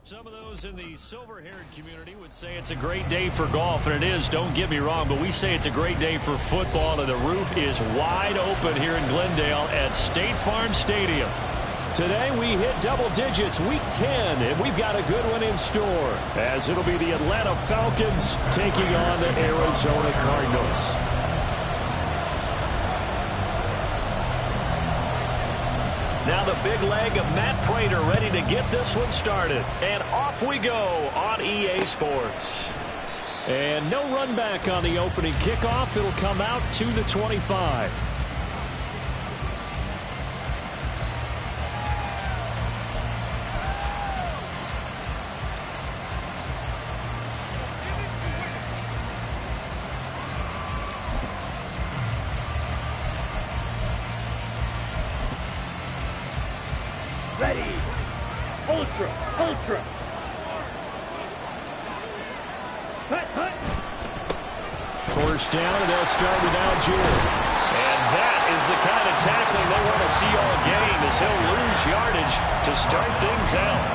Some of those in the silver-haired community would say it's a great day for golf, and it is, don't get me wrong, but we say it's a great day for football, and the roof is wide open here in Glendale at State Farm Stadium. Today we hit double digits, week 10, and we've got a good one in store, as it'll be the Atlanta Falcons taking on the Arizona Cardinals. Now the big leg of Matt Prater ready to get this one started. And off we go on EA Sports. And no run back on the opening kickoff. It'll come out to the 25. Ready. Ultra. Hut. First down, and they'll start with Algier. And that is the kind of tackling they want to see all game, as he'll lose yardage to start things out.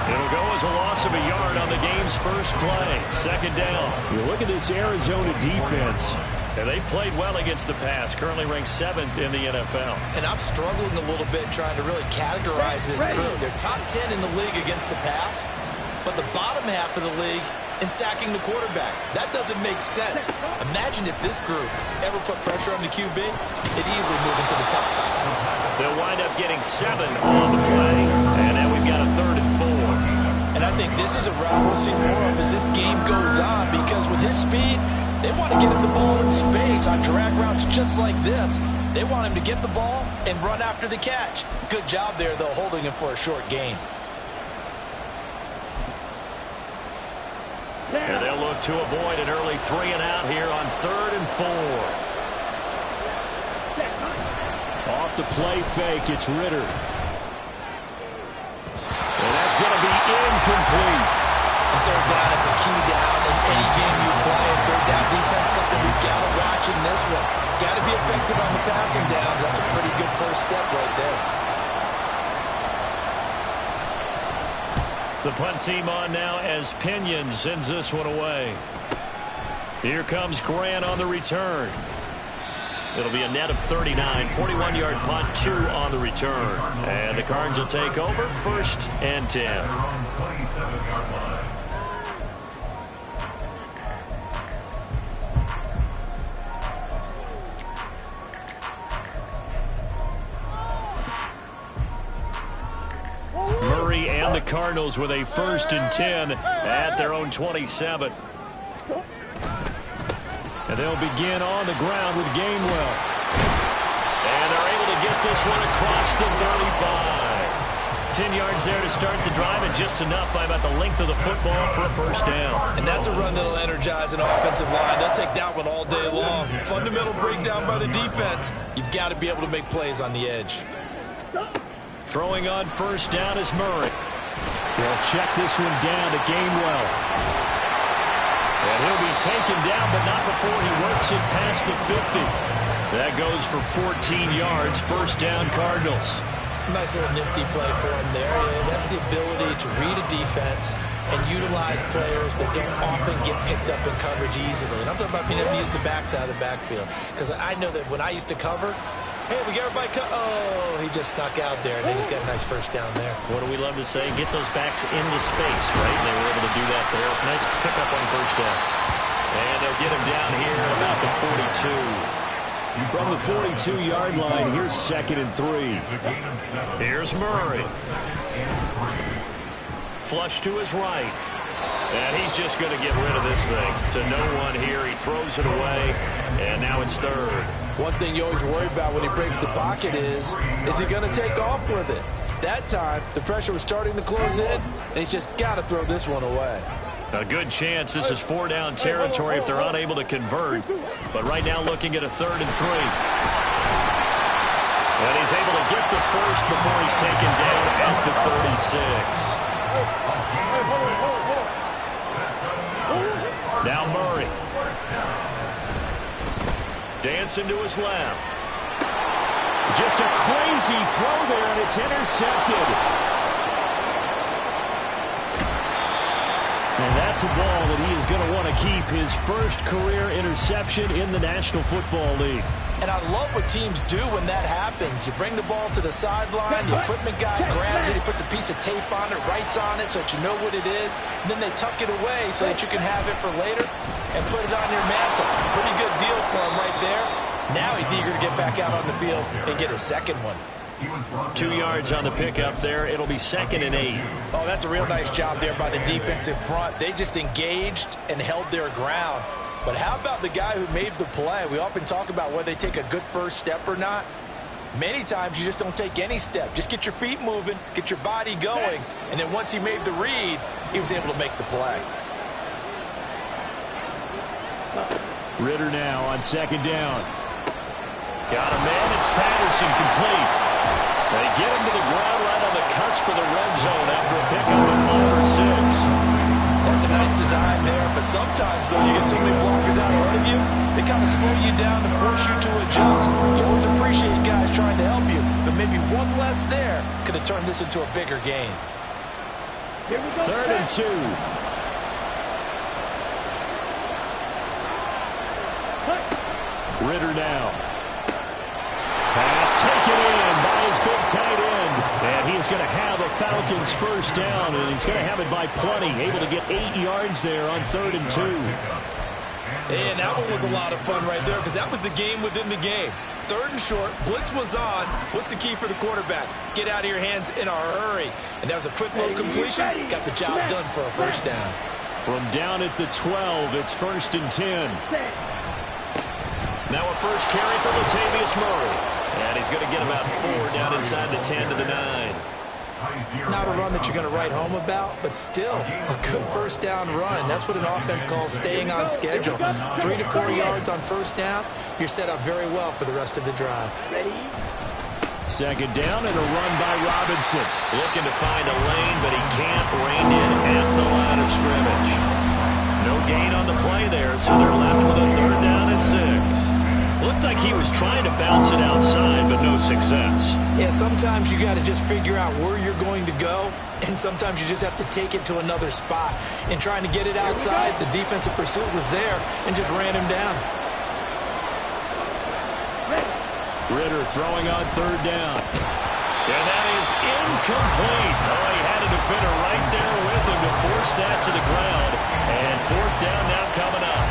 It'll go as a loss of a yard on the game's first play. Second down. You look at this Arizona defense. And they've played well against the pass, currently ranked 7th in the NFL. And I'm struggling a little bit trying to really categorize this crew. They're top 10 in the league against the pass, but the bottom half of the league in sacking the quarterback. That doesn't make sense. Imagine if this group ever put pressure on the QB, it'd easily move into the top 5. They'll wind up getting 7 on the play, and now we've got a 3rd and 4. And I think this is a route we'll see more of as this game goes on, because with his speed, they want to get him the ball in space on drag routes just like this. They want him to get the ball and run after the catch. Good job there, though, holding him for a short gain. And they'll look to avoid an early 3 and out here on 3rd and 4. Off the play fake, it's Ritter. And that's going to be incomplete. Third down is a key down in any game you play. And third down defense, something we've got to watch in this one. Got to be effective on the passing downs. That's a pretty good first step right there. The punt team on now as Pinion sends this one away. Here comes Grant on the return. It'll be a net of 39, 41-yard punt, 2 on the return. And the Cards will take over, 1st and 10. Murray and the Cardinals with a 1st and 10 at their own 27. And they'll begin on the ground with Gainwell. And they're able to get this one across the 35. 10 yards there to start the drive, and just enough by about the length of the football for a 1st down. And that's a run that'll energize an offensive line. They'll take that one all day long. Fundamental breakdown by the defense. You've got to be able to make plays on the edge. Throwing on 1st down is Murray. They'll check this one down to Gainwell. And he'll be taken down, but not before he works it past the 50. That goes for 14 yards. 1st down, Cardinals. Nice little nifty play for him there. And that's the ability to read a defense and utilize players that don't often get picked up in coverage easily. And I'm talking about being able to use the backs out of the backfield. Because I know that when I used to cover, hey, we got everybody oh, he just snuck out there, and they just got a nice 1st down there. What do we love to say? Get those backs into space, right? And they were able to do that there. Nice pickup on 1st down. And they'll get him down here at about the 42. From the 42-yard line, here's 2nd and 3. Here's Murray. Flush to his right. And he's just going to get rid of this thing. To no one here. He throws it away. And now it's 3rd. One thing you always worry about when he breaks the pocket is he going to take off with it? That time, the pressure was starting to close in, and he's just got to throw this one away. A good chance this is 4-down territory if they're unable to convert. But right now looking at a 3rd and 3. And he's able to get the 1st before he's taken down at the 36. Now Murray. Dancing to his left. Just a crazy throw there, and it's intercepted. And that's a ball that he is going to want to keep, his first career interception in the National Football League. And I love what teams do when that happens. You bring the ball to the sideline, the equipment guy grabs it, he puts a piece of tape on it, writes on it so that you know what it is, and then they tuck it away so that you can have it for later and put it on your mantle. Pretty good deal for him right there. Now he's eager to get back out on the field and get his second one. 2 yards on the pickup there. It'll be 2nd and 8. Oh, that's a real nice job there by the defensive front. They just engaged and held their ground. But how about the guy who made the play? We often talk about whether they take a good first step or not. Many times you just don't take any step. Just get your feet moving, get your body going, and then once he made the read, he was able to make the play. Ritter now on 2nd down. Got a man. It's Patterson, complete. They get him to the ground right on the cusp of the red zone after a pickup of 5 or 6. That's a nice design there, but sometimes, though, you get so many blockers out ahead of you, they kind of slow you down and force you to adjust. You always appreciate guys trying to help you, but maybe one less there could have turned this into a bigger game. 3rd and 2. Ritter now. Pass taken in by his big tight end. And he's going to have a Falcons first down, and he's going to have it by plenty. Able to get 8 yards there on 3rd and 2. And that one was a lot of fun right there because that was the game within the game. 3rd and short, blitz was on. What's the key for the quarterback? Get out of your hands in a hurry. And that was a quick little completion. Got the job done for a first down. From down at the 12, it's 1st and 10. Now a first carry for Latavius Murray. And he's going to get about 4 down inside the 10 to the 9. Not a run that you're going to write home about, but still a good first down run. That's what an offense calls staying on schedule. 3 to 4 yards on first down. You're set up very well for the rest of the drive. 2nd down and a run by Robinson. Looking to find a lane, but he can't rein in at the line of scrimmage. No gain on the play there, so they're left with a 3rd down and 6. Looked like he was trying to bounce it outside, but no success. Yeah, sometimes you got to just figure out where you're going to go, and sometimes you just have to take it to another spot. In trying to get it outside, the defensive pursuit was there and just ran him down. Ritter throwing on 3rd down. And that is incomplete. Oh, he had a defender right there with him to force that to the ground. And 4th down now coming up.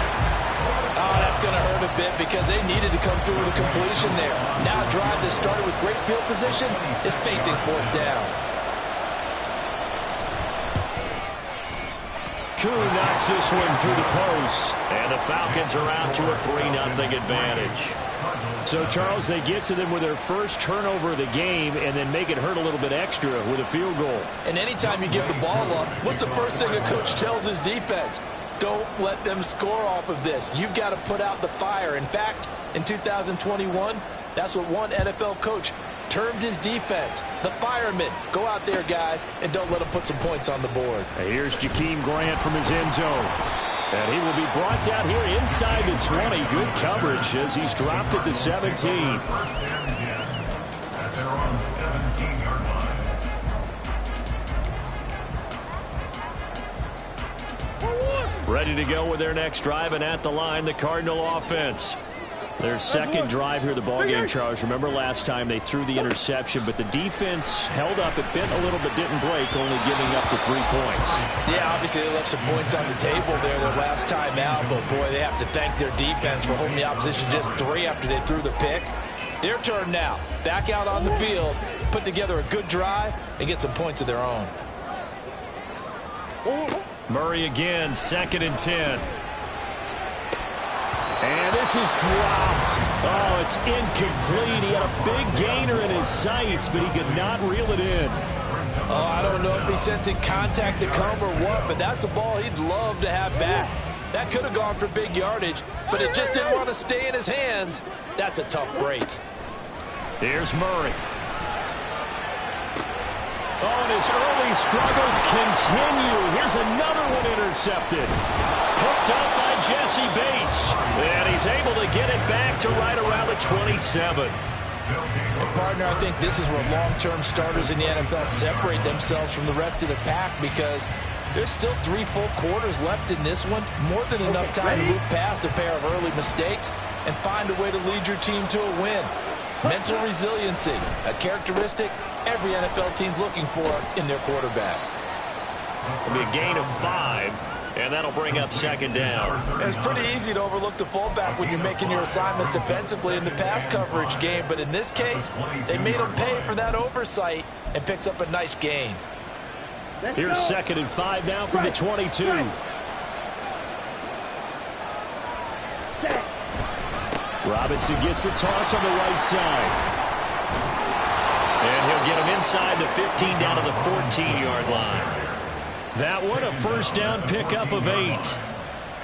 Oh, that's going to hurt a bit because they needed to come through with a completion there. Now a drive that started with great field position is facing 4th down. Koo knocks this one through the post. And the Falcons are out to a 3-0 advantage. So, Charles, they get to them with their first turnover of the game and then make it hurt a little bit extra with a field goal. And anytime you give the ball up, what's the first thing a coach tells his defense? Don't let them score off of this. You've got to put out the fire. In fact, in 2021, that's what one NFL coach termed his defense. The firemen. Go out there, guys, and don't let them put some points on the board. Here's Jakeem Grant from his end zone. And he will be brought down here inside the 20. Good coverage as he's dropped at the 17. Ready to go with their next drive, and at the line, the Cardinal offense. Their second drive here of the ballgame, Charles. Remember last time they threw the interception, but the defense held up. It bent a little but didn't break, only giving up the 3 points. Yeah, obviously they left some points on the table there their last time out, but boy, they have to thank their defense for holding the opposition just 3 after they threw the pick. Their turn now. Back out on the field, put together a good drive, and get some points of their own. Murray again, 2nd and 10. And this is dropped. Oh, it's incomplete. He had a big gainer in his sights, but he could not reel it in. Oh, I don't know if he's sensing contact to come or what, but that's a ball he'd love to have back. That could have gone for big yardage, but it just didn't want to stay in his hands. That's a tough break. Here's Murray. Oh, and his early struggles continue. Here's another one intercepted. Hooked up by Jesse Bates. And he's able to get it back to right around the 27. And partner, I think this is where long-term starters in the NFL separate themselves from the rest of the pack, because there's still 3 full quarters left in this one. More than enough time to move past a pair of early mistakes and find a way to lead your team to a win. Mental resiliency, a characteristic every NFL team's looking for in their quarterback. It'll be a gain of 5, and that'll bring up second down. It's pretty easy to overlook the fullback when you're making your assignments defensively in the pass coverage game, but in this case, they made him pay for that oversight and picks up a nice gain. Here's second and 5 now from the 22. Robinson gets the toss on the right side. And he'll get him inside the 15 down to the 14-yard line. That one, a first down pickup of 8.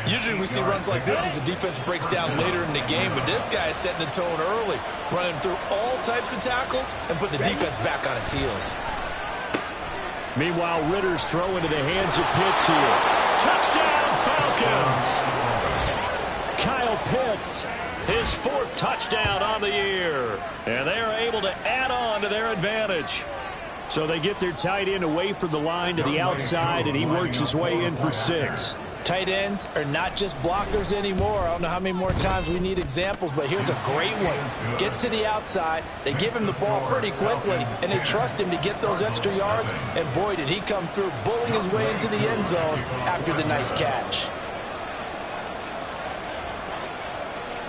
Usually we see runs like this as the defense breaks down later in the game, but this guy is setting the tone early, running through all types of tackles and putting the defense back on its heels. Meanwhile, Ritter's throw into the hands of Pitts here. Touchdown, Falcons! Kyle Pitts, his 4th touchdown on the year. And they are able to add on to their advantage. So they get their tight end away from the line to the outside, and he works his way in for 6. Tight ends are not just blockers anymore. I don't know how many more times we need examples, but here's a great one. Gets to the outside, they give him the ball pretty quickly, and they trust him to get those extra yards, and boy, did he come through, bullying his way into the end zone after the nice catch.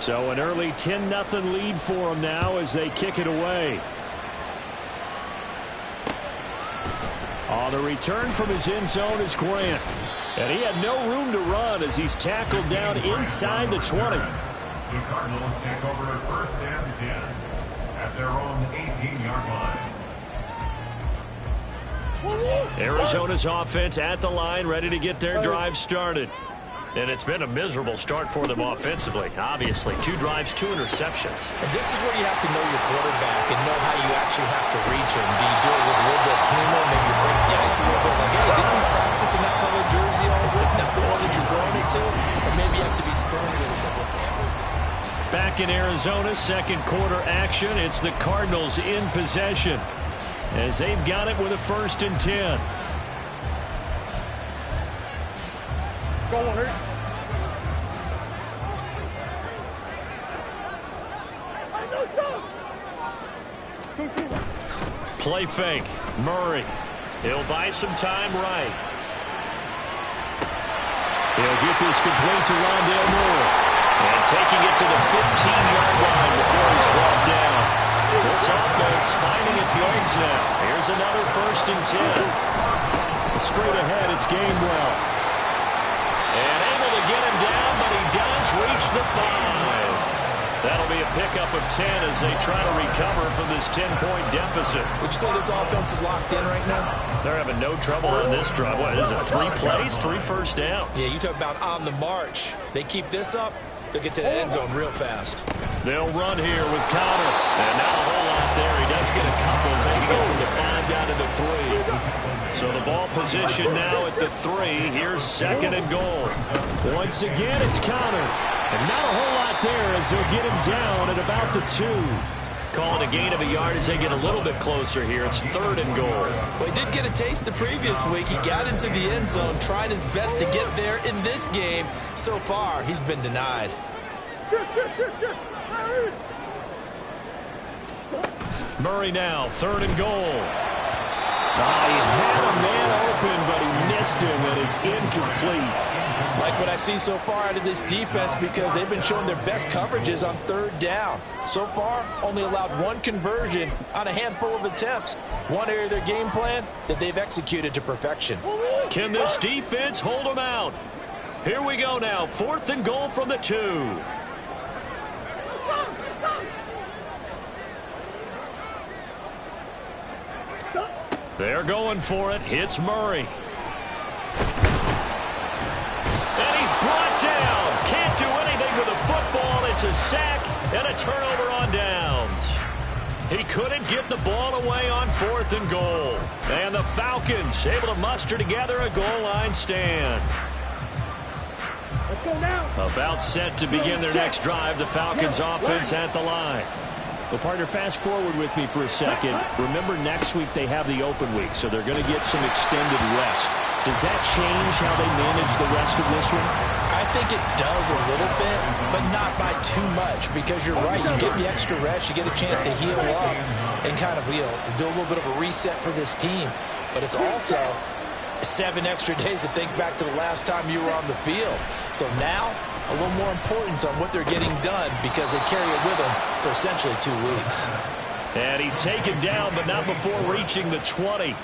So an early 10-0 lead for them now as they kick it away. On the return from his end zone is Grant. And he had no room to run as he's tackled down inside the 20. The Cardinals take over first and 10 at their own 18-yard line. Arizona's offense at the line, ready to get their drive started. And it's been a miserable start for them offensively. Obviously, 2 drives, 2 interceptions. And this is where you have to know your quarterback and know how you actually have to reach him. Do you do it with a little bit of humor? Maybe you break the ice a little bit like, hey, didn't we practice in that color jersey all week? Not the one that you're throwing it to? Or maybe you have to be stern with it. Back in Arizona, second quarter action. It's the Cardinals in possession as they've got it with a first and 10. Go on, hurt. Play fake. Murray. He'll buy some time right. He'll get this complete to Rondale Moore. And taking it to the 15-yard line before he's brought down. This offense finding its legs now. Here's another first and 10. Straight ahead, it's Gainwell. And able to get him down, but he does reach the 5. That'll be a pickup of 10 as they try to recover from this 10-point deficit. Would you say this offense is locked in right now? They're having no trouble on this drive. What is it, 3 plays, 3 first downs? Yeah, you talk about on the march. They keep this up, they'll get to the end zone real fast. They'll run here with Connor. And not a whole lot there. He does get a couple, taking it from the 5 down to the 3. So the ball position now at the 3. Here's second and goal. Once again, it's Connor. And not a whole lot there as they'll get him down at about the 2. Call it a gain of a yard as they get a little bit closer here. It's third and goal. Well, he did get a taste the previous week. He got into the end zone, tried his best to get there in this game. So far, he's been denied. Sure. Murray now, third and goal. He had a man open, but he missed him, and it's incomplete. Like what I see so far out of this defense, because they've been showing their best coverages on third down. So far, only allowed 1 conversion on a handful of attempts. One area of their game plan that they've executed to perfection. Can this defense hold them out? Here we go now, 4th and goal from the 2. They're going for it. Hits Murray. And he's brought down. Can't do anything with the football. It's a sack and a turnover on downs. He couldn't get the ball away on 4th and goal. And the Falcons able to muster together a goal line stand. Let's go now. About set to begin their next drive. The Falcons offense at the line. Well, partner, fast forward with me for a second. Remember, next week they have the open week, so they're going to get some extended rest. Does that change how they manage the rest of this one? I think it does a little bit, but not by too much, because you're right. You get the extra rest. You get a chance to heal up and kind of, do a little bit of a reset for this team. But it's also 7 extra days to think back to the last time you were on the field. So now, a little more importance on what they're getting done because they carry it with them for essentially 2 weeks. And he's taken down, but not before reaching the 20.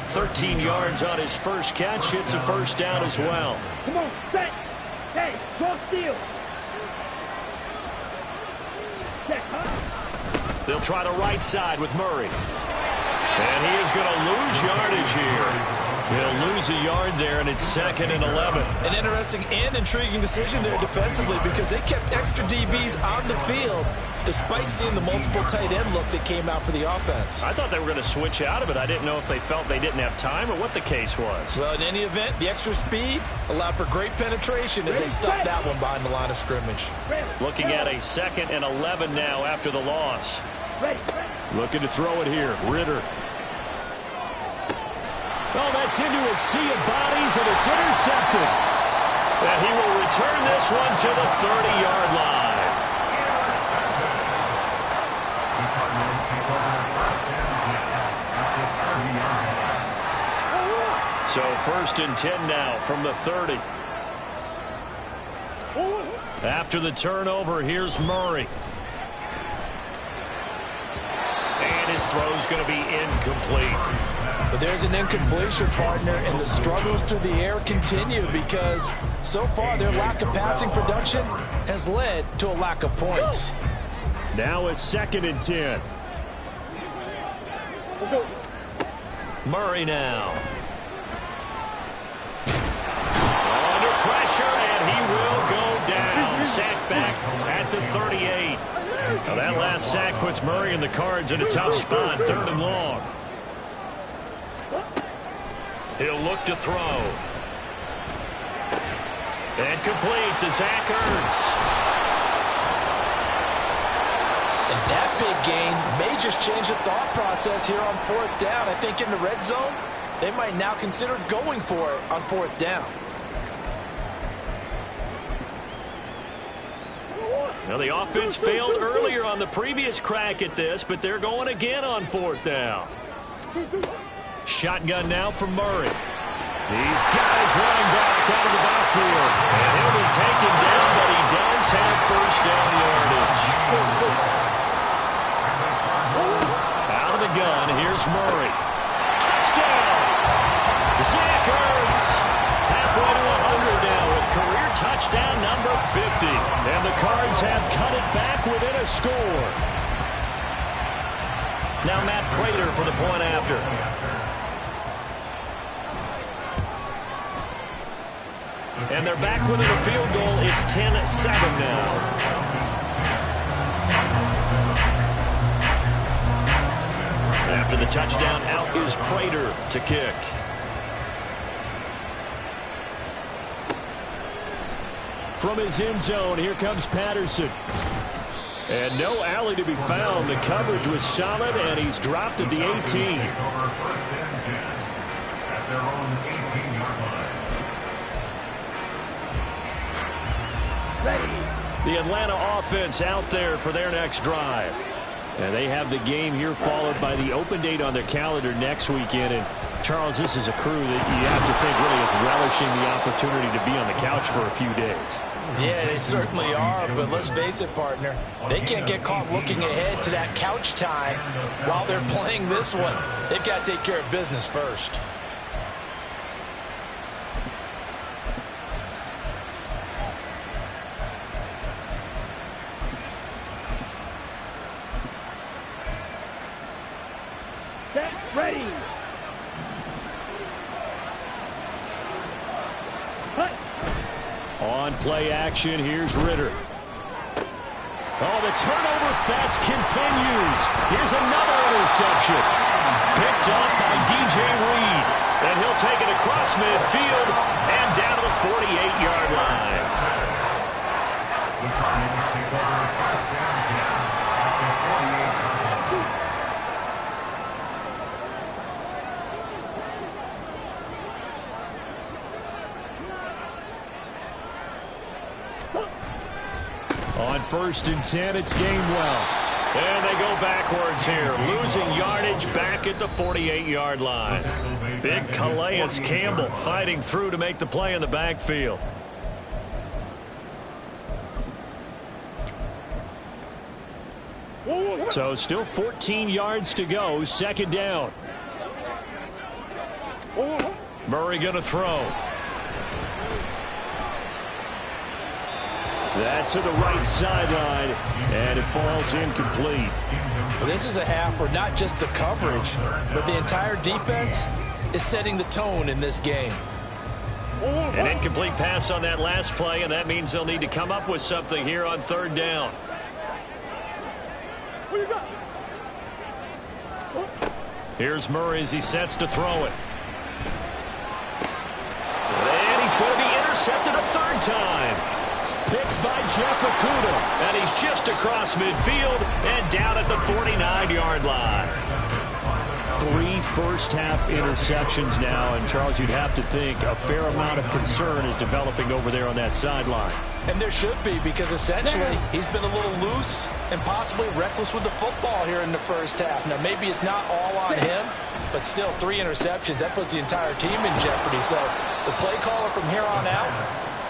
13 yards on his first catch. Hits a first down as well. Come on, set. Hey, go steal. Check, huh? They'll try the right side with Murray. And he is going to lose yardage here. He'll lose a yard there, and it's 2nd and 11. An interesting and intriguing decision there defensively because they kept extra DBs on the field despite seeing the multiple tight end look that came out for the offense. I thought they were going to switch out of it. I didn't know if they felt they didn't have time or what the case was. Well, in any event, the extra speed allowed for great penetration as they stuffed that one behind the line of scrimmage. Looking at a 2nd and 11 now after the loss. Looking to throw it here. Ritter. Oh, that's into a sea of bodies, and it's intercepted. And he will return this one to the 30-yard line. So 1st and 10 now from the 30. After the turnover, here's Murray. And his throw's going to be incomplete. But there's an incompletion, partner, and the struggles through the air continue because so far their lack of passing production has led to a lack of points. Now a 2nd and 10. Murray now. Under pressure, and he will go down. Sacked back at the 38. Now that last sack puts Murray and the Cards in a tough spot, 3rd and long. He'll look to throw. And complete to Zach Ertz. And that big gain may just change the thought process here on 4th down. I think in the red zone, they might now consider going for it on 4th down. Now the offense failed earlier on the previous crack at this, but they're going again on 4th down. Shotgun now from Murray. These guys running back out of the backfield. And he'll be taken down, but he does have first down yardage. Out of the gun, here's Murray. Touchdown! Zach Ertz. Halfway to 100 now with career touchdown number 50. And the Cards have cut it back within a score. Now Matt Prater for the point after. And they're back within a field goal. It's 10-7 now. After the touchdown, out is Prater to kick. From his end zone, here comes Patterson. And no alley to be found. The coverage was solid, and he's dropped at the 18. At their own 18-yard line. The Atlanta offense out there for their next drive. And they have the game here followed by the open date on their calendar next weekend. And, Charles, this is a crew that you have to think really is relishing the opportunity to be on the couch for a few days. Yeah, they certainly are, but let's face it, partner. They can't get caught looking ahead to that couch time while they're playing this one. They've got to take care of business first. Set, ready. Cut. On play action, here's Ritter. Oh, the turnover fest continues. Here's another interception. Picked up by DJ Reed. And he'll take it across midfield and down to the 48-yard line. The Cardinals take over first down at the On 1st and 10, it's Gainwell. And they go backwards here, losing yardage back at the 48-yard line. Big Calais Campbell fighting through to make the play in the backfield. So still 14 yards to go, 2nd down. Murray going to throw. That's to the right sideline, and it falls incomplete. Well, this is a half where not just the coverage, but the entire defense is setting the tone in this game. An incomplete pass on that last play, and that means they'll need to come up with something here on 3rd down. Here's Murray as he sets to throw it. And he's going to be intercepted a 3rd time. Picked by Jeff Okudah. And he's just across midfield and down at the 49-yard line. 3 first-half interceptions now, and Charles, you'd have to think a fair amount of concern is developing over there on that sideline. And there should be, because essentially he's been a little loose and possibly reckless with the football here in the first half. Now, maybe it's not all on him, but still 3 interceptions. That puts the entire team in jeopardy. So the play caller from here on out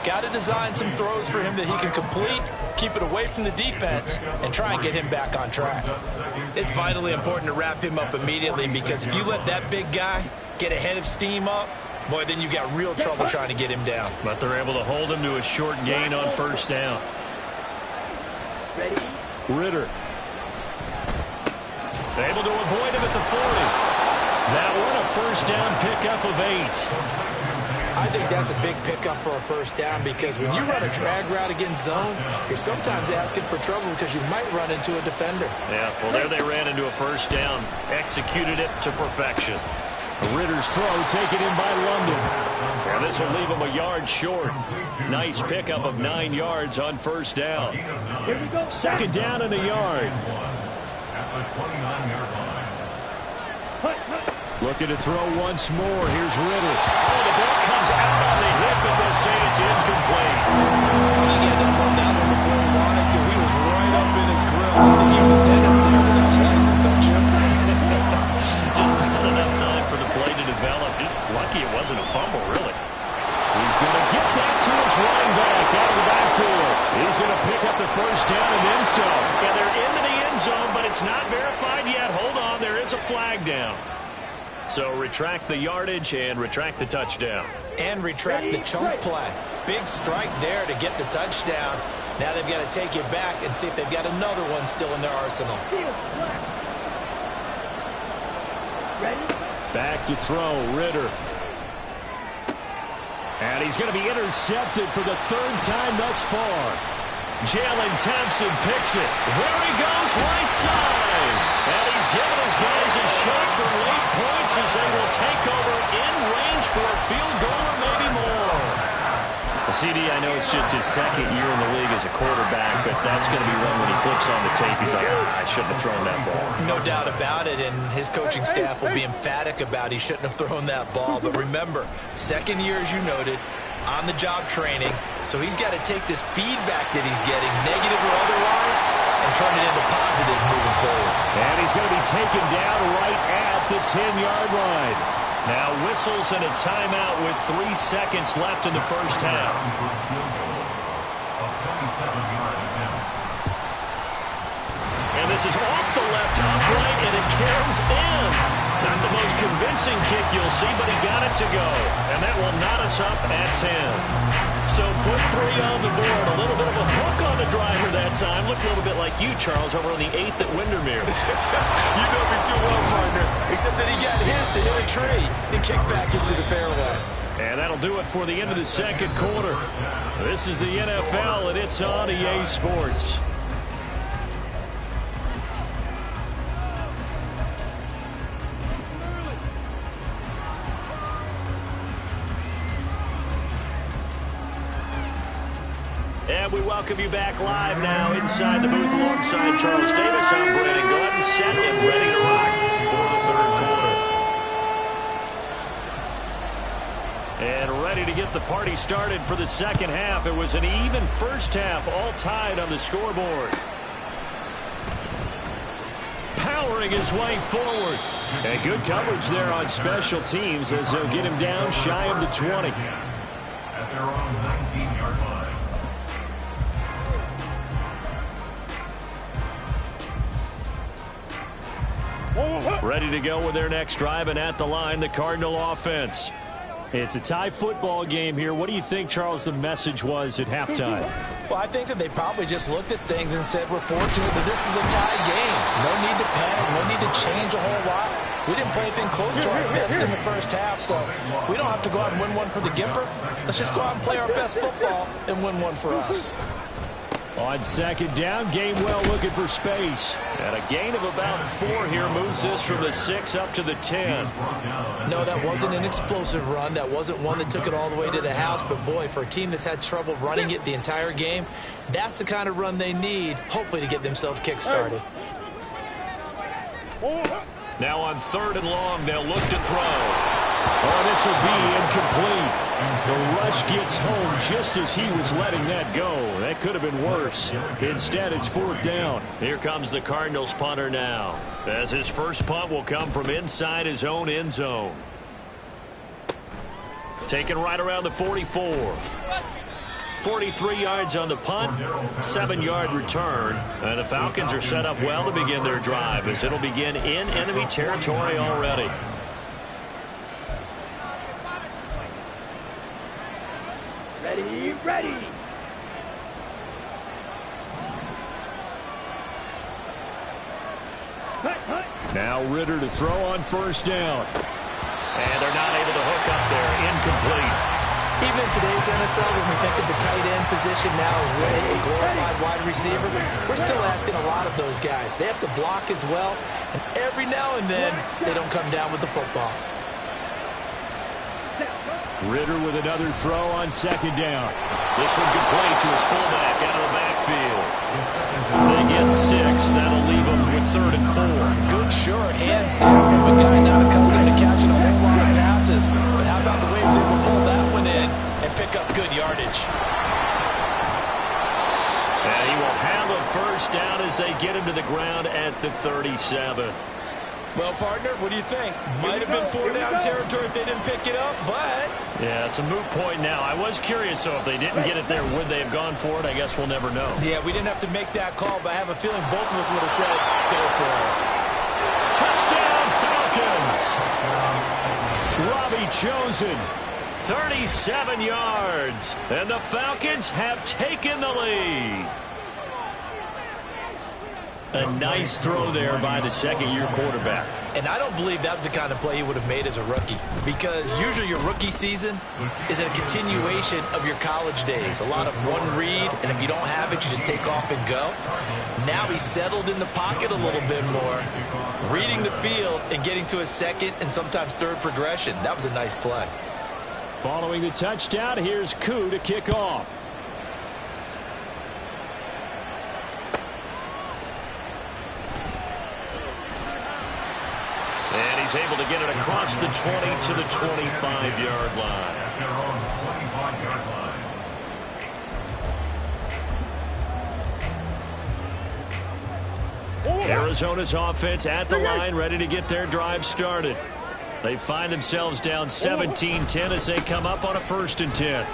got to design some throws for him that he can complete, keep it away from the defense, and try and get him back on track. It's vitally important to wrap him up immediately, because if you let that big guy get ahead of steam up, boy, then you've got real trouble trying to get him down. But they're able to hold him to a short gain on 1st down. Ritter. Able to avoid him at the 40. That one a 1st down pickup of 8. I think that's a big pickup for a 1st down, because when you run a drag route against zone, you're sometimes asking for trouble because you might run into a defender. Yeah, well, there they ran into a 1st down. Executed it to perfection. Ritter's throw taken in by London. And this will leave him a yard short. Nice pickup of 9 yards on 1st down. 2nd down and a yard. At the 29-yard line. Looking to throw once more. Here's Ritter. Oh, the ball comes out on the hip, but they'll say it's incomplete. I think he had to pull that one before he wanted to. He was right up in his grill. I think he was a dentist there without a license, don't you? Just not enough time for the play to develop. Just lucky it wasn't a fumble, really. He's going to get that to his running back out of the backfield. He's going to pick up the 1st down and then some. Yeah, they're into the end zone, but it's not verified yet. Hold on, there is a flag down. So retract the yardage and retract the touchdown. And retract the chunk play. Big strike there to get the touchdown. Now they've got to take it back and see if they've got another one still in their arsenal. Back to throw, Ritter. And he's going to be intercepted for the 3rd time thus far. Jalen Thompson picks it. There he goes, right side. And he's giving his guys a shot for late points as they will take over in range for a field goal or maybe more. CD, I know it's just his 2nd year in the league as a quarterback, but that's going to be one when he flips on the tape. He's like, I shouldn't have thrown that ball. No doubt about it, and his coaching staff will be emphatic about he shouldn't have thrown that ball. But remember, 2nd year, as you noted, on-the-job training, so he's got to take this feedback that he's getting, negative or otherwise, and turn it into positives moving forward. And he's going to be taken down right at the 10-yard line. Now whistles and a timeout with 3 seconds left in the 1st half. And this is off the left upright, and it carries in. Not the most convincing kick you'll see, but he got it to go. And that will knot us up at 10. So put 3 on the board. A little bit of a hook on the driver that time. Looked a little bit like you, Charles, over on the 8th at Windermere. You know me too well, partner. Except that he got his to hit a tree and kick back into the fairway. And that'll do it for the end of the 2nd quarter. This is the NFL, and it's on EA Sports. And we welcome you back live now inside the booth alongside Charles Davis. I'm Brandon Gordon, set and ready to rock for the 3rd quarter. And ready to get the party started for the second half. It was an even first half, all tied on the scoreboard. Powering his way forward. And good coverage there on special teams as they'll get him down shy of the 20. At their own 19-yard line. Ready to go with their next drive, and at the line, the Cardinal offense. It's a tie football game here. What do you think, Charles, the message was at halftime? Well, I think that they probably just looked at things and said, we're fortunate that this is a tie game. No need to panic. No need to change a whole lot. We didn't play anything close to our best in the first half, so we don't have to go out and win one for the Gipper. Let's just go out and play our best football and win one for us. On second down, Gainwell looking for space. And a gain of about 4 here moves this from the 6 up to the 10. No, that wasn't an explosive run. That wasn't one that took it all the way to the house. But, boy, for a team that's had trouble running it the entire game, that's the kind of run they need, hopefully, to get themselves kick-started. Now on 3rd and long, they'll look to throw. Oh, this will be incomplete. The rush gets home just as he was letting that go. That could have been worse. Instead, it's 4th down. Here comes the Cardinals punter now, as his first punt will come from inside his own end zone. Taken right around the 44. 43 yards on the punt, 7-yard return. And the Falcons are set up well to begin their drive, as it'll begin in enemy territory already. Ready, ready. Now Ritter to throw on 1st down. And they're not able to hook up there. Incomplete. Even in today's NFL, when we think of the tight end position now as really a glorified wide receiver, we're still asking a lot of those guys. They have to block as well, and every now and then, they don't come down with the football. Ritter with another throw on 2nd down. This one complete to his fullback out of the backfield. They get 6. That'll leave them with 3rd and 4. Good, sure hands there from a guy not accustomed to catching a whole lot of passes. But how about the way he was able to pull that one in and pick up good yardage? And he will have a 1st down as they get him to the ground at the 37. Well, partner, what do you think? Might have been 4-down territory if they didn't pick it up, but... Yeah, it's a moot point now. I was curious, so if they didn't get it there, would they have gone for it? I guess we'll never know. Yeah, we didn't have to make that call, but I have a feeling both of us would have said, go for it. Touchdown, Falcons! Robbie Chosen, 37 yards, and the Falcons have taken the lead. A nice throw there by the second-year quarterback. And I don't believe that was the kind of play he would have made as a rookie, because usually your rookie season is a continuation of your college days. A lot of one read, and if you don't have it, you just take off and go. Now he's settled in the pocket a little bit more, reading the field and getting to a 2nd and sometimes 3rd progression. That was a nice play. Following the touchdown, here's Koo to kick off. And he's able to get it across the 20 to the 25-yard line. At their own 25-yard line. Arizona's offense at the line, ready to get their drive started. They find themselves down 17-10 as they come up on a 1st and 10.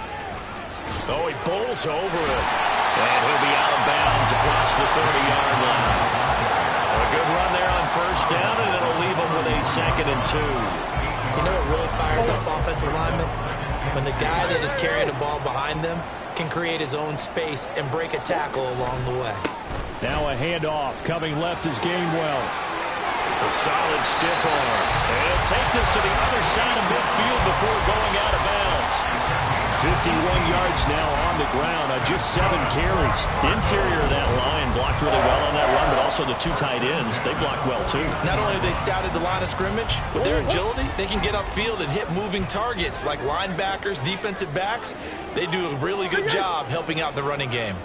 Oh, he bowls over it. And he'll be out of bounds across the 30-yard line. A good run there on 1st down, and it'll leave them with a 2nd and 2. You know what really fires up offensive linemen? When the guy that is carrying the ball behind them can create his own space and break a tackle along the way. Now a handoff. Coming left is Gainwell. A solid stiff arm. And he'll take this to the other side of midfield before going out of bounds. 51 yards now on the ground on just 7 carries. Interior of that line blocked really well on that run, but also the 2 tight ends, they blocked well too. Not only have they scouted the line of scrimmage, with their agility, they can get upfield and hit moving targets like linebackers, defensive backs. They do a really good job helping out the running game.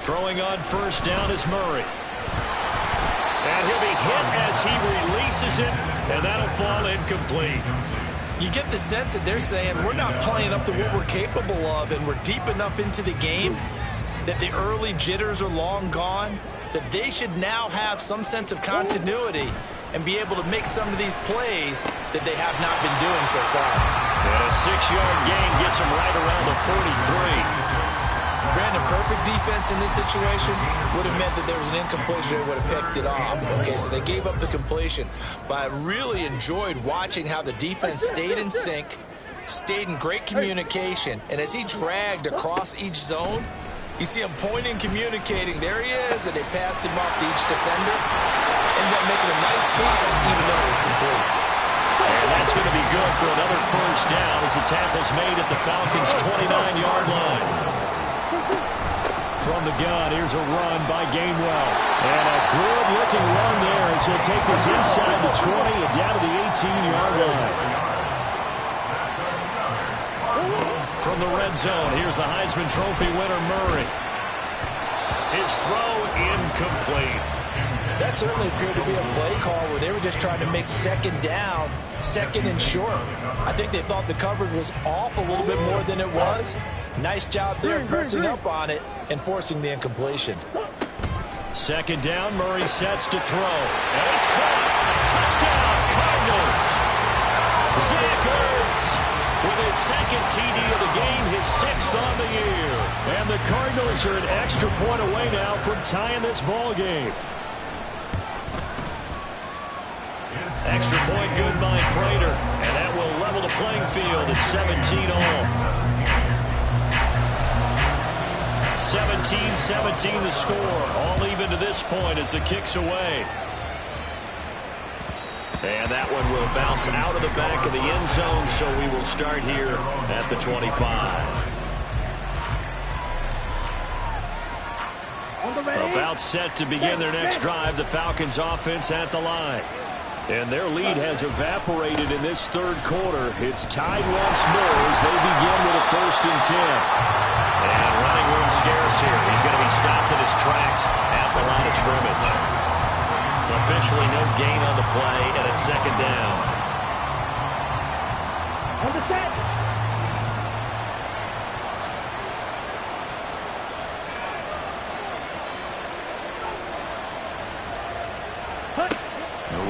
Throwing on 1st down is Murray. And he'll be hit as he releases it, and that'll fall incomplete. You get the sense that they're saying we're not playing up to what we're capable of, and we're deep enough into the game that the early jitters are long gone, that they should now have some sense of continuity and be able to make some of these plays that they have not been doing so far. And a 6-yard gain gets them right around the 43. Brandon, perfect defense in this situation would have meant that there was an incompletion and would have picked it off. Okay, so they gave up the completion. But I really enjoyed watching how the defense stayed in sync, stayed in great communication, and as he dragged across each zone, you see him pointing, communicating. There he is, and they passed him off to each defender. Ended up making a nice play, even though it was complete. And that's going to be good for another first down as the tackle's made at the Falcons' 29-yard line. From the gun, here's a run by Gainwell. And a good-looking run there as he'll take this inside the 20 and down to the 18-yard line. From the red zone, here's the Heisman Trophy winner, Murray. His throw incomplete. That certainly appeared to be a play call where they were just trying to make second down, second and short. I think they thought the coverage was off a little bit more than it was. Nice job there pressing up on it and forcing the incompletion. Second down, Murray sets to throw. And it's caught. Touchdown, Cardinals. Zach Ertz with his second TD of the game, his 6th on the year. And the Cardinals are an extra point away now from tying this ball game. Extra point good by Prater. And that will level the playing field at 17 all. 17-17 the score. All even to this point as the kick's away. And that one will bounce out of the back of the end zone, so we will start here at the 25. About set to begin their next drive, the Falcons offense at the line. And their lead has evaporated in this third quarter. It's tied once more as they begin with a 1st and 10. And running room scarce here. He's going to be stopped in his tracks at the line of scrimmage. Officially no gain on the play, and it's second down. On the set.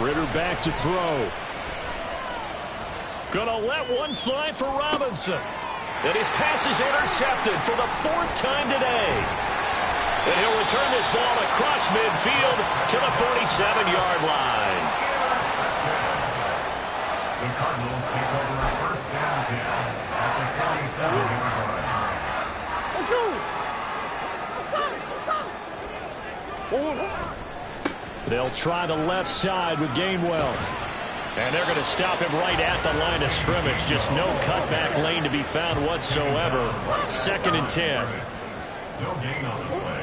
Ritter back to throw. Gonna let one fly for Robinson. And his pass is intercepted for the 4th time today. And he'll return this ball across midfield to the 47-yard line. The Cardinals take over a 1st and 10 at the 47-yard line. Let's go. They'll try the left side with Gainwell. And they're going to stop him right at the line of scrimmage. Just no cutback lane to be found whatsoever. 2nd and 10. No gain on the play.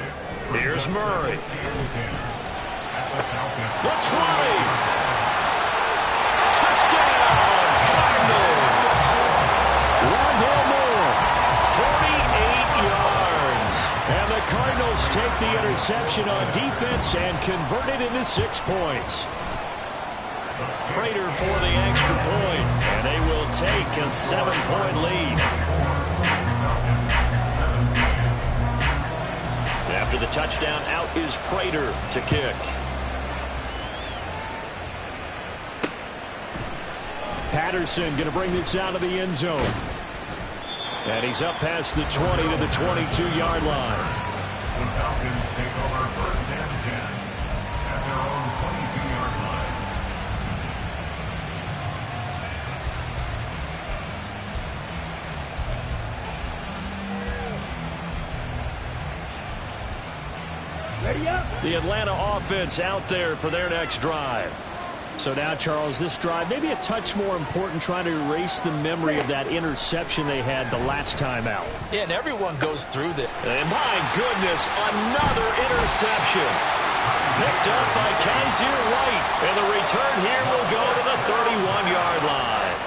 Here's Murray. The 20. Touchdown, Cardinals. Rondale Moore, 48 yards. And the Cardinals take the interception on defense and convert it into 6 points. Prater for the extra point, and they will take a 7-point lead. After the touchdown, out is Prater to kick. Patterson going to bring this out of the end zone. And he's up past the 20 to the 22-yard line. The Falcons take over 1st and 10 at their own 22-yard line. Ready up. The Atlanta offense out there for their next drive. So now, Charles, this drive maybe a touch more important, trying to erase the memory of that interception they had the last time out. Yeah, and everyone goes through this. And my goodness, another interception. Picked up by Kaiser White. And the return here will go to the 31-yard line.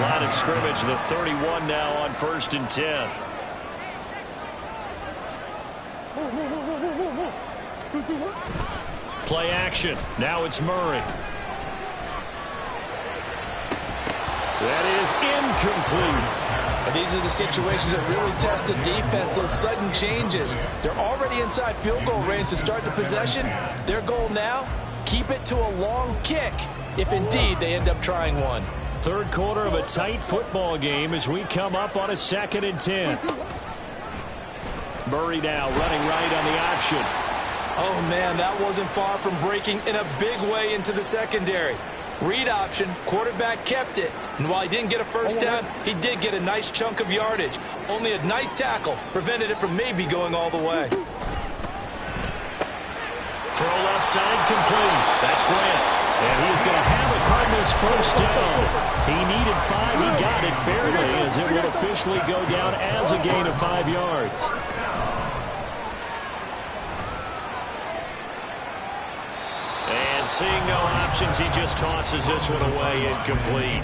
Line of scrimmage, the 31 now on 1st and 10. Play action. Now it's Murray. That is incomplete. And these are the situations that really test the defense, those sudden changes. They're already inside field goal range to start the possession. Their goal now, keep it to a long kick, if indeed they end up trying one. Third quarter of a tight football game as we come up on a 2nd and 10. Murray now running right on the option. Oh, man, that wasn't far from breaking in a big way into the secondary. Read option, quarterback kept it, and while he didn't get a first down, he did get a nice chunk of yardage. Only a nice tackle prevented it from maybe going all the way. Throw left side complete. That's Grant. And he is going to have a Cardinals first down. He needed 5. He got it barely as it will officially go down as a gain of 5 yards. And seeing no options, he just tosses this one away, incomplete.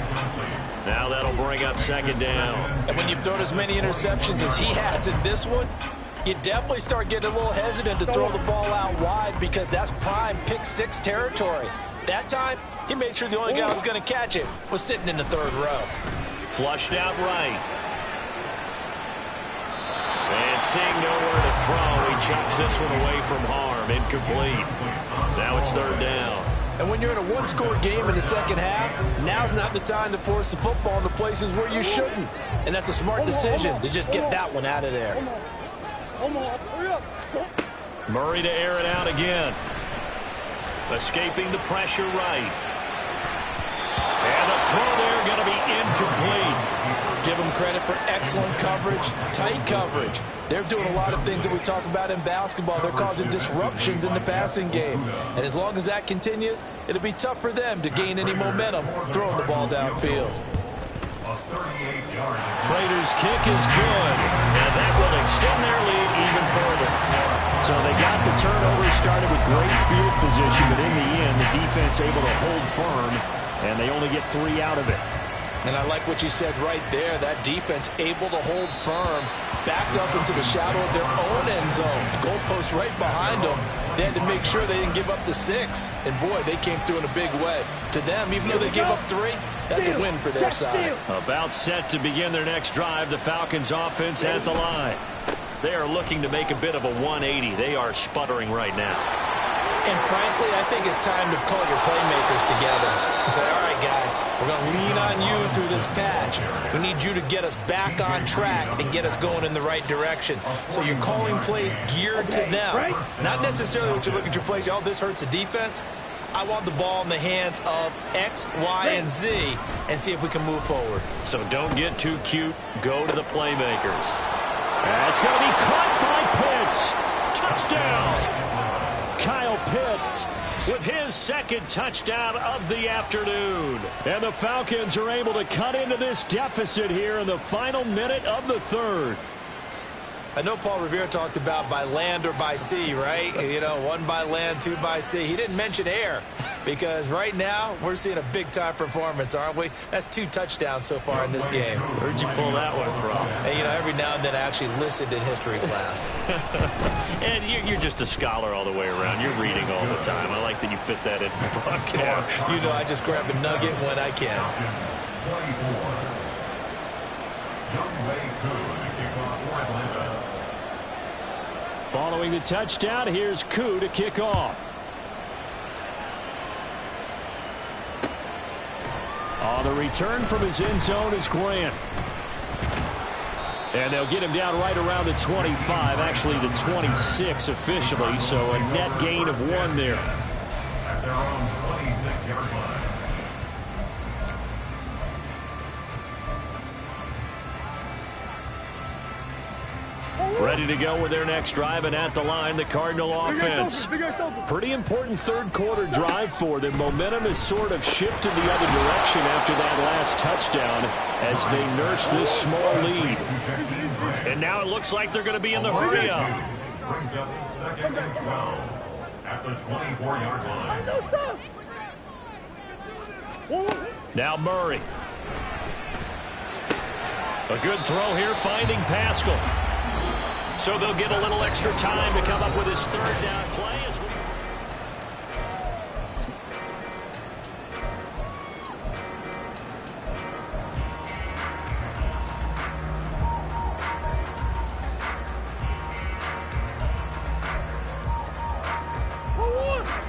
Now that'll bring up 2nd down. And when you've thrown as many interceptions as he has in this one, you definitely start getting a little hesitant to throw the ball out wide because that's prime pick 6 territory. That time, he made sure the only guy who was going to catch it was sitting in the 3rd row. Flushed out right. And seeing nowhere to throw, he chucks this one away from harm. Incomplete. Now it's 3rd down. And when you're in a one-score game in the second half, now's not the time to force the football into places where you shouldn't. And that's a smart decision to just get that one out of there. Murray to air it out again. Escaping the pressure right. And the throw there going to be incomplete. Give them credit for excellent coverage, tight coverage. They're doing a lot of things that we talk about in basketball. They're causing disruptions in the passing game. And as long as that continues, it'll be tough for them to gain any momentum throwing the ball downfield. Prater's kick is good, and that will extend their lead even further. So they got the turnover started with great field position, but in the end, the defense able to hold firm, and they only get 3 out of it. And I like what you said right there. That defense able to hold firm, backed up into the shadow of their own end zone. The goalpost right behind them. They had to make sure they didn't give up the 6. And, boy, they came through in a big way. To them, even though they gave up 3, that's a win for their side. About set to begin their next drive, the Falcons offense at the line. They are looking to make a bit of a 180. They are sputtering right now. And frankly, I think it's time to call your playmakers together and say, all right, guys, we're going to lean on you through this patch. We need you to get us back on track and get us going in the right direction. So you're calling plays geared to them. Not necessarily what you look at your plays, oh, this hurts the defense. I want the ball in the hands of X, Y, and Z and see if we can move forward. So don't get too cute. Go to the playmakers. That's going to be caught by Pitts. Touchdown. Kyle Pitts with his 2nd touchdown of the afternoon. And the Falcons are able to cut into this deficit here in the final minute of the 3rd. I know Paul Revere talked about by land or by sea, right? You know, 1 by land, 2 by sea. He didn't mention air because right now we're seeing a big-time performance, aren't we? That's 2 touchdowns so far in this game. Where'd you pull that one from? And, you know, every now and then I actually listened in history class. And you're just a scholar all the way around. You're reading all the time. I like that you fit that in your podcast. You know, I just grab a nugget when I can. 24. Following the touchdown, here's Koo to kick off. On the return from his end zone is Grant. And they'll get him down right around the 25, actually the 26 officially, so a net gain of 1 there. At their own 26-yard line. Ready to go with their next drive, and at the line, the Cardinal offense. Pretty important 3rd quarter drive for them. Momentum has sort of shifted the other direction after that last touchdown as they nurse this small lead. And now it looks like they're going to be in the hurry up. Brings up 2nd and 12 at the 24-yard line. Now Murray. A good throw here, finding Pascal. So they'll get a little extra time to come up with his 3rd down play.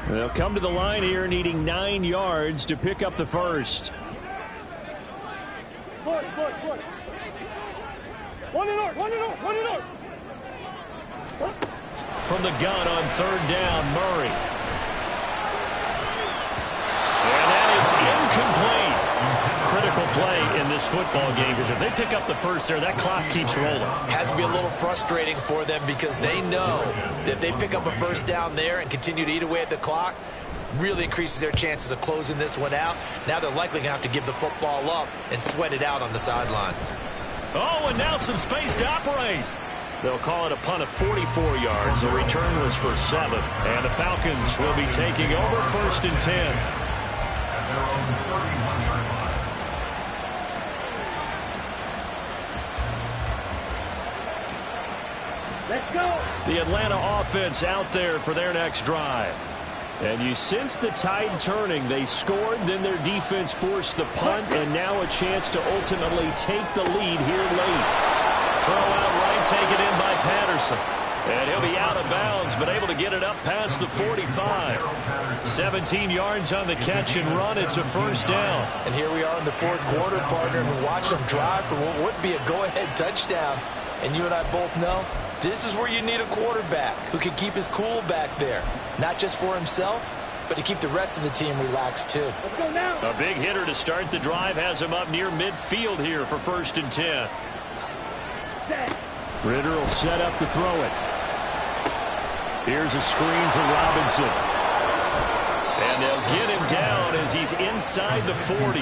They'll come to the line here needing 9 yards to pick up the first. One and out. From the gun on third down, Murray. And that is incomplete. Critical play in this football game, because if they pick up the first there, that clock keeps rolling. Has to be a little frustrating for them because they know that if they pick up a first down there and continue to eat away at the clock, really increases their chances of closing this one out. Now they're likely going to have to give the football up and sweat it out on the sideline. Oh, and now some space to operate. They'll call it a punt of 44 yards. The return was for 7. And the Falcons will be taking over first and 10. Let's go. The Atlanta offense out there for their next drive. And you sense the tide turning. They scored, then their defense forced the punt, and now a chance to ultimately take the lead here late. Throw out right, taken in by Patterson. And he'll be out of bounds, but able to get it up past the 45. 17 yards on the catch and run. It's a first down. And here we are in the fourth quarter, partner, and we watch them drive for what would be a go-ahead touchdown. And you and I both know this is where you need a quarterback who can keep his cool back there. Not just for himself, but to keep the rest of the team relaxed too. Let's go now. A big hitter to start the drive has him up near midfield here for first and 10. Ritter will set up to throw it. Here's a screen for Robinson. And they'll get him down as he's inside the 40.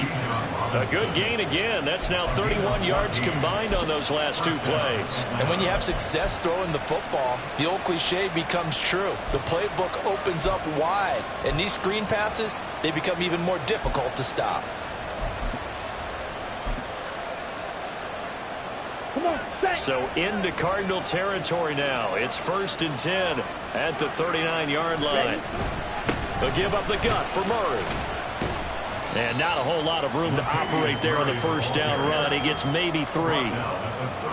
A good gain again. That's now 31 yards combined on those last 2 plays. And when you have success throwing the football, the old cliche becomes true. The playbook opens up wide. And these screen passes, they become even more difficult to stop. Come on, set. So into Cardinal territory now. It's first and 10 at the 39-yard line. They'll give up the gut for Murray. And not a whole lot of room to operate there on the first down run. He gets maybe 3.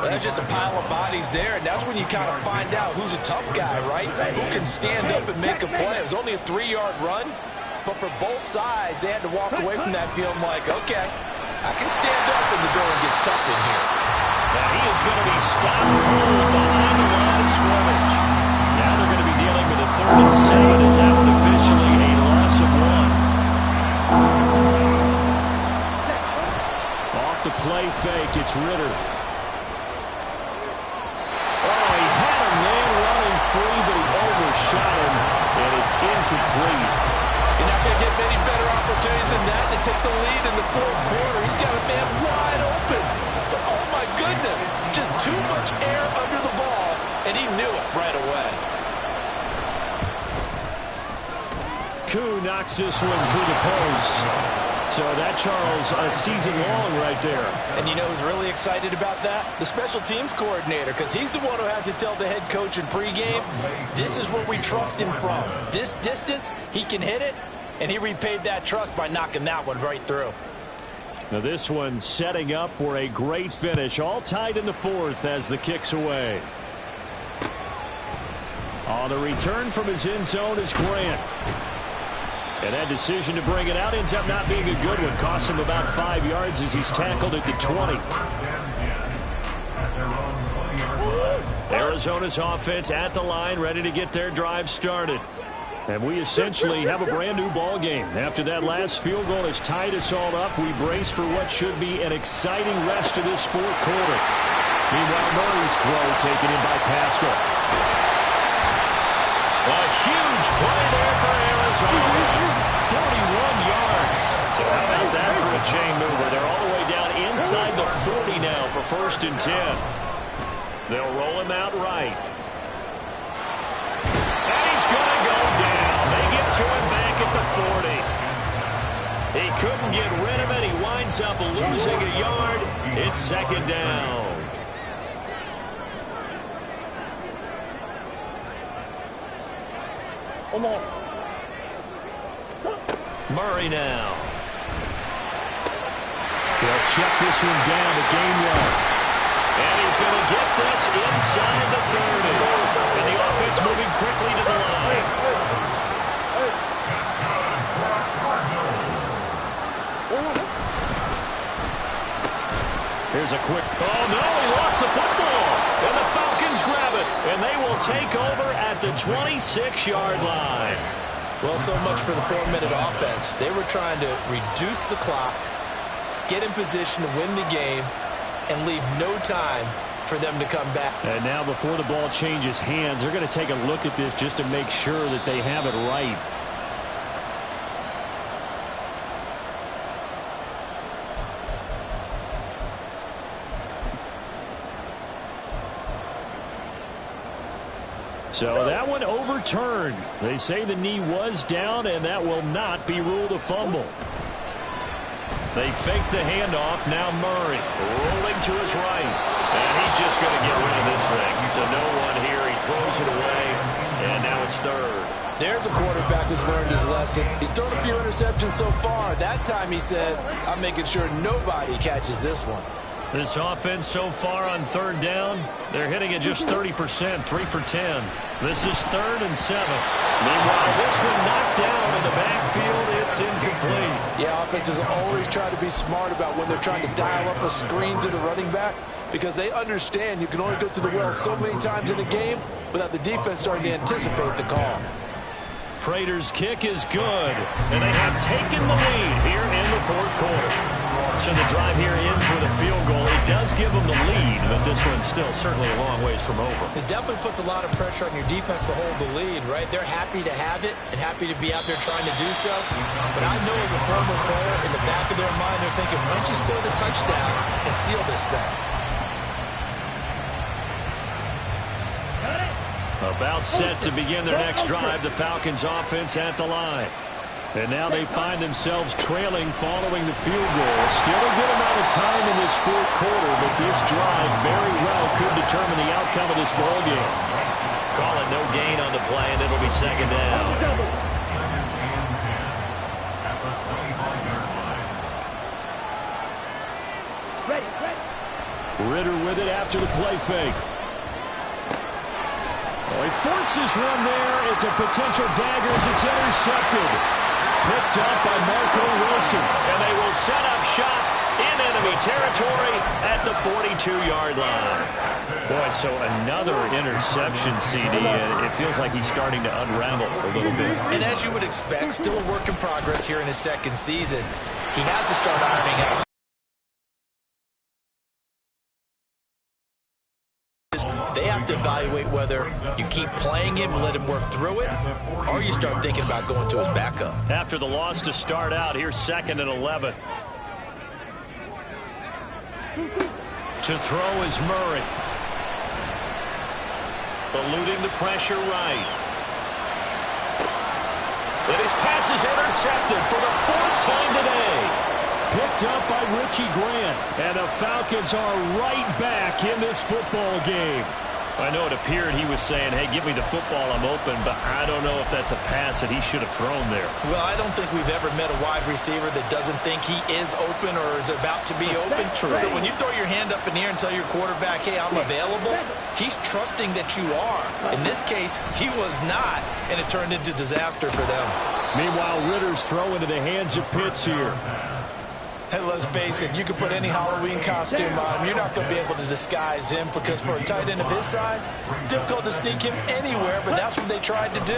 There's just a pile of bodies there, and that's when you kind of find out who's a tough guy, right? Who can stand up and make a play. It was only a 3-yard run, but for both sides, they had to walk away from that feeling like, okay, I can stand up when the going gets tough in here. Now he is going to be stopped cold behind the line of scrimmage. Now they're going to be dealing with a 3rd and 7 as that one officially a loss of 1. Off the play fake, it's Ritter. Oh, he had a man running free, but he overshot him, and it's incomplete. You're not going to get many better opportunities than that to take the lead in the fourth quarter. He's got a man wide open. But oh my goodness, just too much air under the ball, and he knew it right away. Koo knocks this one through the post. So that, Charles, a season long right there. And you know who's really excited about that? The special teams coordinator, because he's the one who has to tell the head coach in pregame, this is where we trust him from. This distance, he can hit it, and he repaid that trust by knocking that one right through. Now this one setting up for a great finish. All tied in the 4th as the kick's away. On the return from his end zone is Grant. And that decision to bring it out ends up not being a good one. Costs him about 5 yards as he's tackled at the 20. Arizona's offense at the line, ready to get their drive started. And we essentially have a brand new ball game. After that last field goal has tied us all up, we brace for what should be an exciting rest of this 4th quarter. Meanwhile, Murray's throw taken in by Pascal. A huge play there for Arizona. 41 yards. So how about that for a chain mover? They're all the way down inside the 40 now for first and 10. They'll roll him out right. And he's going to go down. They get to him back at the 40. He couldn't get rid of it. He winds up losing a yard. It's second down. Come on. Murray now. They'll check this one down to gain 1. And he's going to get this inside the 30. And the offense moving quickly to the line. Here's a quick... Oh, no, he lost the football. And the Falcons grab it. And they will take over at the 26-yard line. Well, so much for the 4-minute offense. They were trying to reduce the clock, get in position to win the game, and leave no time for them to come back. And now before the ball changes hands, they're going to take a look at this just to make sure that they have it right. So that one overturned. They say the knee was down, and that will not be ruled a fumble. They fake the handoff. Now Murray rolling to his right. And he's just going to get rid of this thing. To no one here. He throws it away. And now it's third. There's a quarterback who's learned his lesson. He's thrown a few interceptions so far. That time he said, I'm making sure nobody catches this one. This offense so far on third down, they're hitting it just 30%, 3 for 10. This is 3rd and 7. Meanwhile, this one knocked down in the backfield. It's incomplete. Yeah, offenses always try to be smart about when they're trying to dial up a screen to the running back because they understand you can only go to the well so many times in a game without the defense starting to anticipate the call. Prater's kick is good, and they have taken the lead here in the 4th quarter. So the drive here ends with a field goal. It does give them the lead, but this one's still certainly a long ways from over. It definitely puts a lot of pressure on your defense to hold the lead, right? They're happy to have it and happy to be out there trying to do so. But I know as a former player, in the back of their mind, they're thinking, why don't you score the touchdown and seal this thing? About set to begin their next drive, the Falcons offense at the line. And now they find themselves trailing following the field goal. Still a good amount of time in this 4th quarter, but this drive very well could determine the outcome of this ball game. Call it no gain on the play, and it'll be 2nd down. Ritter with it after the play fake. Oh, he forces one there. It's a potential dagger as it's intercepted. Picked up by Marco Wilson. And they will set up shop in enemy territory at the 42-yard line. Boy, so another interception, CD, and it feels like he's starting to unravel a little bit. And as you would expect, still a work in progress here in his 2nd season. He has to start ironing out. They have to evaluate whether you keep playing him and let him work through it, or you start thinking about going to his backup. After the loss to start out, here's 2nd and 11. To throw is Murray. Eluding the pressure right. And his pass is intercepted for the 4th time today. Picked up by Richie Grant. And the Falcons are right back in this football game. I know it appeared he was saying, hey, give me the football, I'm open, but I don't know if that's a pass that he should have thrown there. Well, I don't think we've ever met a wide receiver that doesn't think he is open or is about to be open. True. So when you throw your hand up in the air and tell your quarterback, hey, I'm available, he's trusting that you are. In this case, he was not, and it turned into disaster for them. Meanwhile, Ritter's throw into the hands of Pitts here. Hey, let's face it, you can put any Halloween costume on him. You're not going to be able to disguise him because for a tight end of his size, difficult to sneak him anywhere, but that's what they tried to do.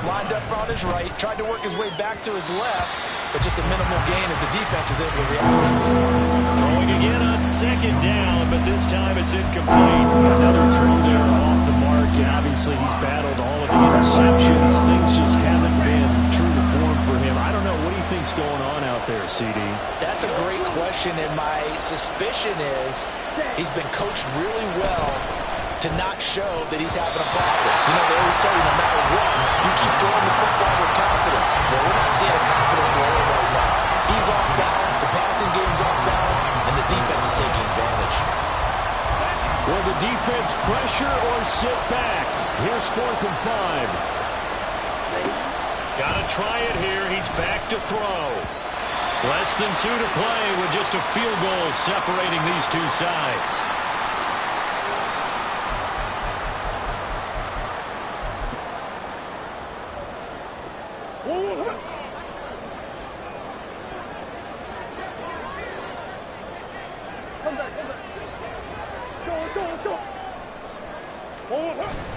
Lined up on his right, tried to work his way back to his left, but just a minimal gain as the defense was able to react. Throwing again on 2nd down, but this time it's incomplete. Another throw there off the mark, and obviously he's battled all of the interceptions. Things just haven't been true to form for him. I don't know. What do you think's going on out there, CD? That's a great question, and my suspicion is he's been coached really well to not show that he's having a problem. You know, they always tell you no matter what, you keep throwing the football with confidence. Well, we're not seeing a confident thrower right now. He's off balance, the passing game's off balance, and the defense is taking advantage. Will the defense pressure or sit back? Here's 4th and 5. Gotta try it here. He's back to throw. Less than 2 to play with just a field goal separating these two sides.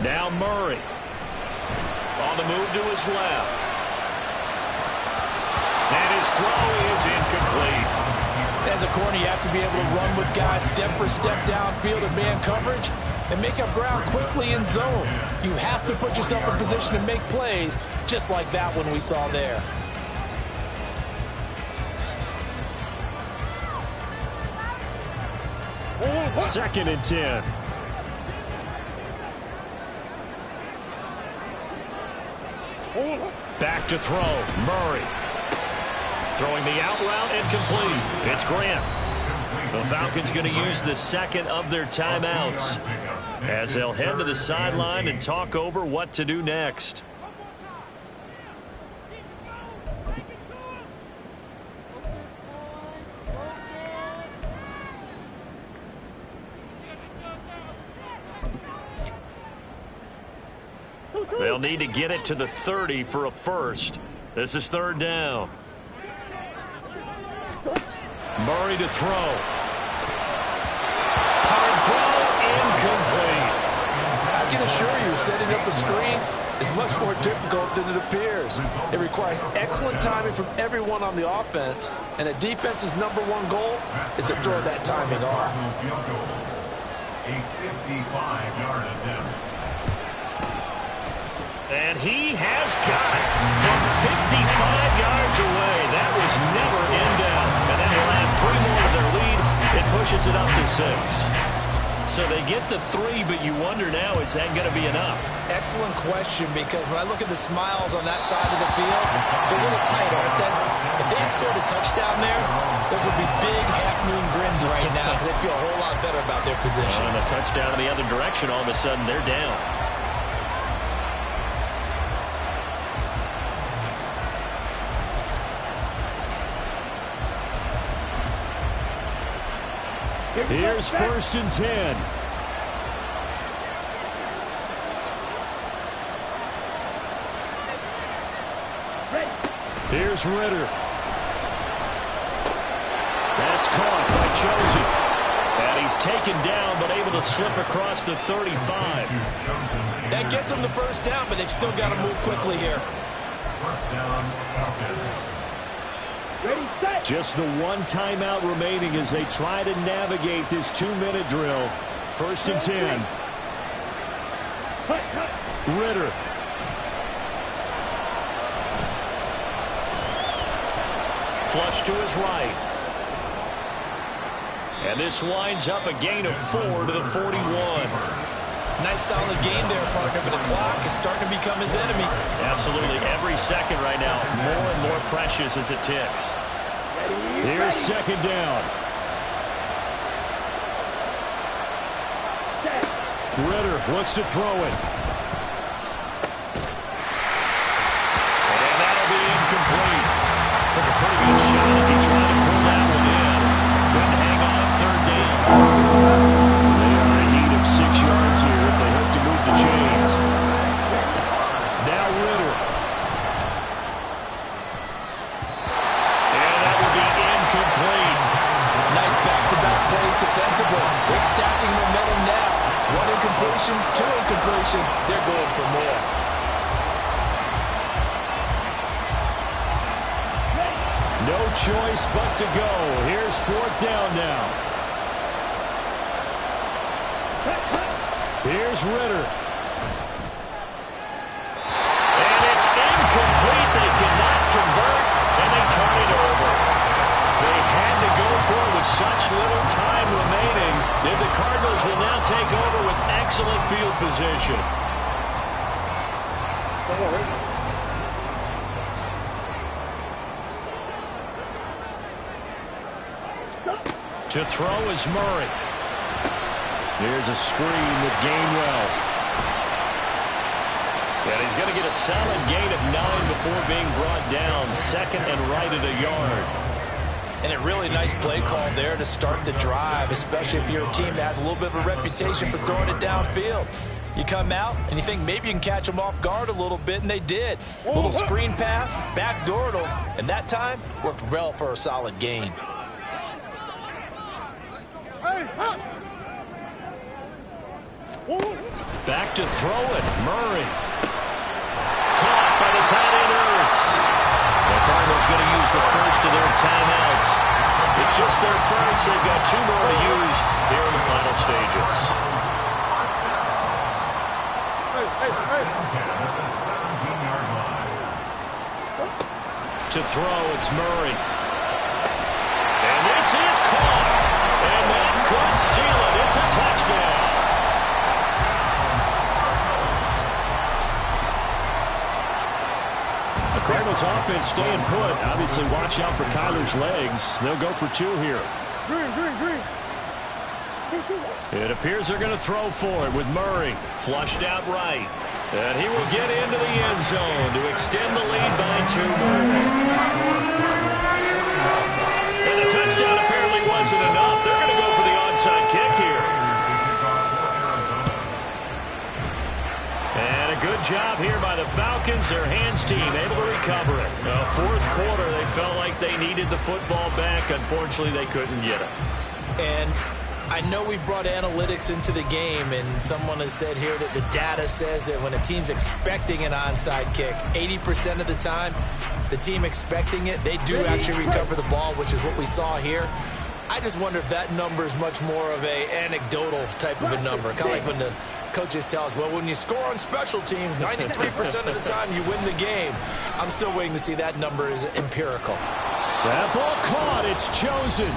Now Murray. On the move to his left. And his throw is incomplete. As a corner, you have to be able to run with guys step for step downfield in man coverage and make up ground quickly in zone. You have to put yourself in position to make plays, just like that one we saw there. Second and 10. Back to throw. Murray. Throwing the out route and complete. It's Grant. The Falcons going to use the second of their timeouts as they'll head to the sideline and talk over what to do next. They'll need to get it to the 30 for a first. This is third down. Murray to throw. Hard throw, incomplete. I can assure you, setting up a screen is much more difficult than it appears. It requires excellent timing from everyone on the offense, and the defense's #1 goal is to throw that timing off. A 55-yard attempt. And he has got it from 55 yards away. That was never in doubt. And then they'll add 3 more to their lead. It pushes it up to 6. So they get the 3, but you wonder now, is that going to be enough? Excellent question, because when I look at the smiles on that side of the field, they're a little tight, aren't they? If they had scored a touchdown there, those would be big half-moon grins right now because they feel a whole lot better about their position. And a touchdown in the other direction, all of a sudden they're down. Here's first and 10. Here's Ritter. That's caught by Josie. And he's taken down, but able to slip across the 35. That gets them the first down, but they've still got to move quickly here. First down, Falcons. Just the 1 timeout remaining as they try to navigate this 2-minute drill. First and 10. Ritter. Flush to his right. And this winds up a gain of 4 to the 41. Nice solid gain there, partner, but the clock is starting to become his enemy. Absolutely. Every second right now, more and more precious as it ticks. Here's second down. Ritter looks to throw it. And that'll be incomplete. Took a pretty good shot as he tried to pull that one in. Couldn't hang on third down. They are in need of 6 yards here if they hope to move the chains. Now Ritter. Complete. Nice back-to-back plays defensively. They're stacking momentum now. 1 incompletion, 2 incompletion. They're going for more. No choice but to go. Here's fourth down now. Here's Ritter. And it's incomplete. They cannot convert, and they turn it over. They had to go for it with such little time remaining that the Cardinals will now take over with excellent field position. To throw is Murray. Here's a screen with Gainwell. And he's going to get a solid gain of 9 before being brought down. Second and right at a yard. And a really nice play call there to start the drive, especially if you're a team that has a little bit of a reputation for throwing it downfield. You come out and you think maybe you can catch them off guard a little bit, and they did. A little screen pass, backdoored them, and that time worked well for a solid gain. Back to throw it. Murray. Caught by the tight end Ertz. The Cardinals going to use the first of their timeouts. It's just their first. They've got 2 more to use here in the final stages. To throw, it's Murray. And this is caught. And that could seal it. It's a touchdown. The Cardinals offense staying put. Obviously, watch out for Kyler's legs. They'll go for 2 here. Green. It appears they're going to throw for it with Murray. Flushed out right. And he will get into the end zone to extend the lead by 2 more. And the touchdown apparently wasn't enough. They're going to go for the onside kick here. And a good job here by the Falcons. Their hands team able to recover it. Fourth quarter, they felt like they needed the football back. Unfortunately, they couldn't get it. And I know we brought analytics into the game, and someone has said here that the data says that when a team's expecting an onside kick, 80% of the time, the team expecting it, they do actually recover the ball, which is what we saw here. I just wonder if that number is much more of a anecdotal type of a number. Kind of like when the coaches tell us, well, when you score on special teams, 93% of the time you win the game. I'm still waiting to see that number is empirical. That ball caught. It's chosen.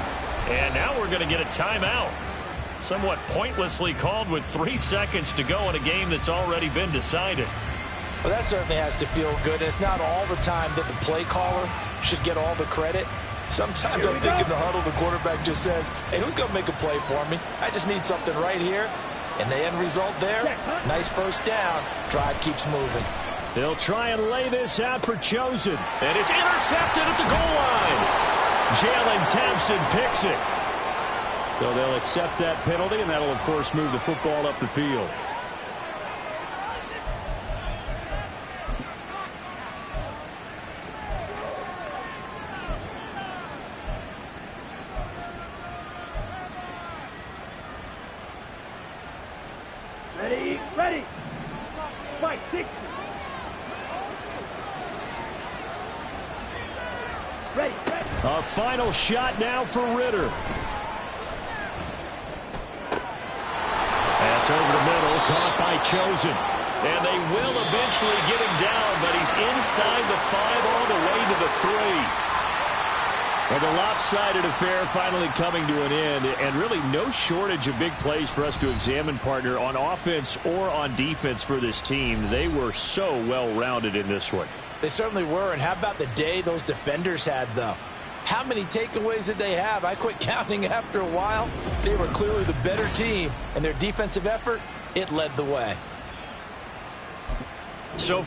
And now we're going to get a timeout. Somewhat pointlessly called with 3 seconds to go in a game that's already been decided. Well, that certainly has to feel good. It's not all the time that the play caller should get all the credit. Sometimes I think in the huddle, the quarterback just says, hey, who's going to make a play for me? I just need something right here. And the end result there, nice first down. Drive keeps moving. They'll try and lay this out for Chosen. And it's intercepted at the goal line. Jalen Thompson picks it. So they'll accept that penalty, and that'll, of course, move the football up the field. Ready. Fight, 60. Ready. A final shot now for Ritter. That's over the middle, caught by Chosen. And they will eventually get him down, but he's inside the 5 all the way to the 3. Well, the lopsided affair finally coming to an end, and really no shortage of big plays for us to examine, partner, on offense or on defense for this team. They were so well-rounded in this one. They certainly were, and how about the day those defenders had, though? How many takeaways did they have? I quit counting after a while. They were clearly the better team, and their defensive effort, it led the way. So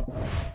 you